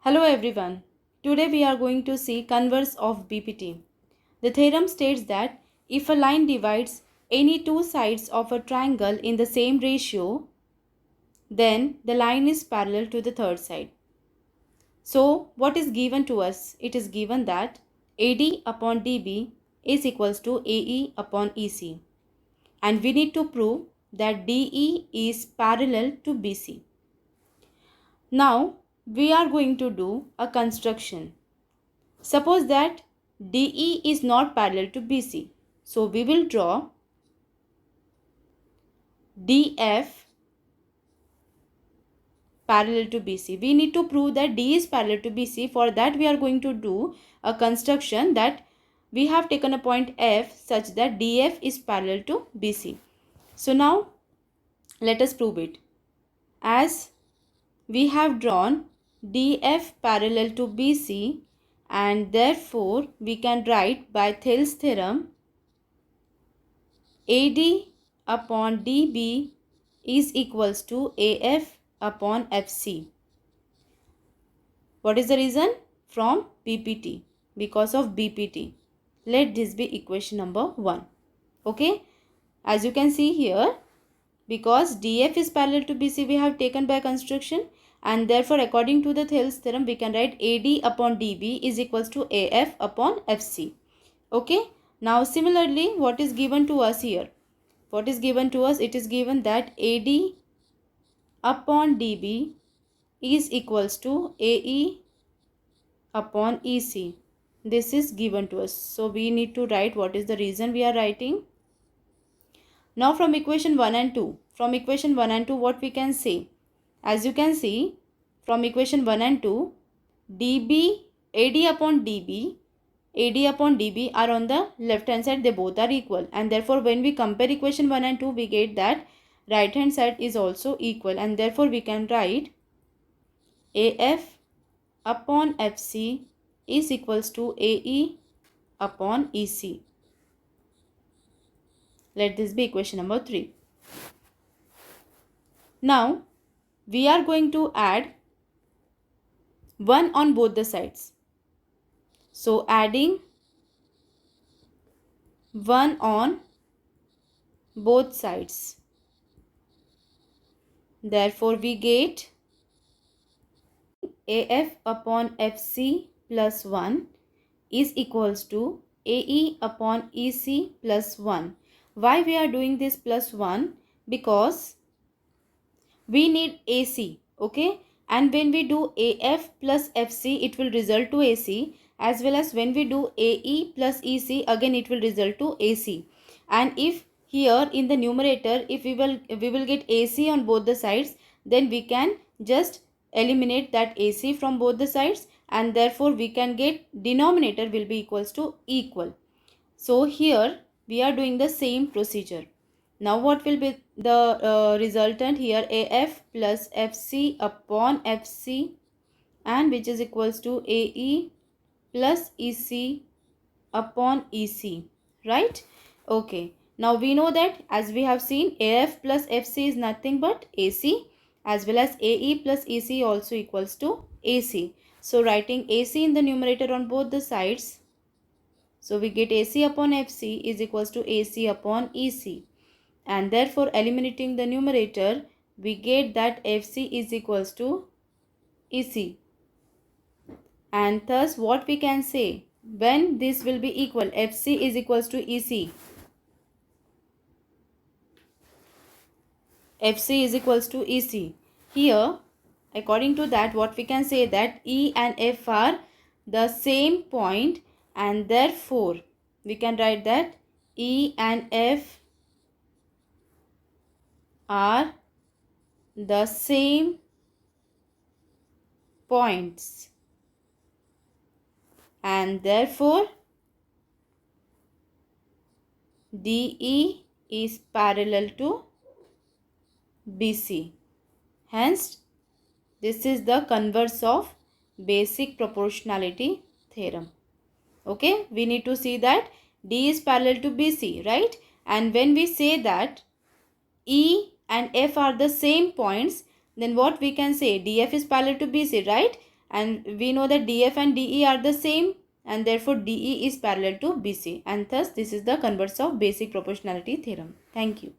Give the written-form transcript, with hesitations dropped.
Hello everyone. Today we are going to see converse of BPT. The theorem states that if a line divides any two sides of a triangle in the same ratio, then the line is parallel to the third side. So what is given to us? It is given that AD upon DB is equals to AE upon EC. And we need to prove that DE is parallel to BC. Now we are going to do a construction. Suppose that DE is not parallel to BC. So we will draw DF parallel to BC. We need to prove that D is parallel to BC. For that we are going to do a construction that we have taken a point F such that DF is parallel to BC. So now let us prove it. As we have drawn DF parallel to BC, and therefore we can write by Thales theorem AD upon DB is equals to AF upon FC. What is the reason? From BPT. Because of BPT. Let this be equation number 1. Okay. As you can see here, because DF is parallel to BC, we have taken by construction, and therefore according to the Thales theorem we can write AD upon DB is equals to AF upon FC. Okay. Now similarly, what is given to us here? What is given to us? It is given that AD upon DB is equals to AE upon EC. This is given to us. So we need to write what is the reason we are writing. Now from equation 1 and 2. From equation 1 and 2 what we can say? As you can see from equation 1 and 2, AD upon DB are on the left hand side. They both are equal, and therefore when we compare equation 1 and 2 we get that right hand side is also equal, and therefore we can write AF upon FC is equals to AE upon EC. Let this be equation number 3. Now we are going to add 1 on both the sides. So adding 1 on both sides. Therefore we get AF upon FC plus 1 is equals to AE upon EC plus 1. Why we are doing this plus 1? Because we need AC, okay? And when we do AF plus FC, it will result to AC, as well as when we do AE plus EC, again it will result to AC. And if here in the numerator, if we will get AC on both the sides, then we can just eliminate that AC from both the sides, and therefore we can get denominator will be equals to equal. So here we are doing the same procedure. Now what will be the resultant here? AF plus FC upon FC, and which is equals to AE plus EC upon EC, right? Okay. Now we know that as we have seen, AF plus FC is nothing but AC, as well as AE plus EC also equals to AC. So writing AC in the numerator on both the sides, so we get AC upon FC is equals to AC upon EC. And therefore eliminating the numerator, we get that FC is equals to EC. And thus what we can say, when this will be equal, FC is equals to EC. FC is equals to EC. Here, according to that, what we can say that E and F are the same point, and therefore we can write that E and F are the same points, and therefore DE is parallel to BC. Hence, this is the converse of basic proportionality theorem. Okay, we need to see that D is parallel to BC, right? And when we say that E and F are the same points, then what we can say? DF is parallel to BC, right? and we know that DF and DE are the same, and therefore DE is parallel to BC, and thus this is the converse of basic proportionality theorem. Thank you.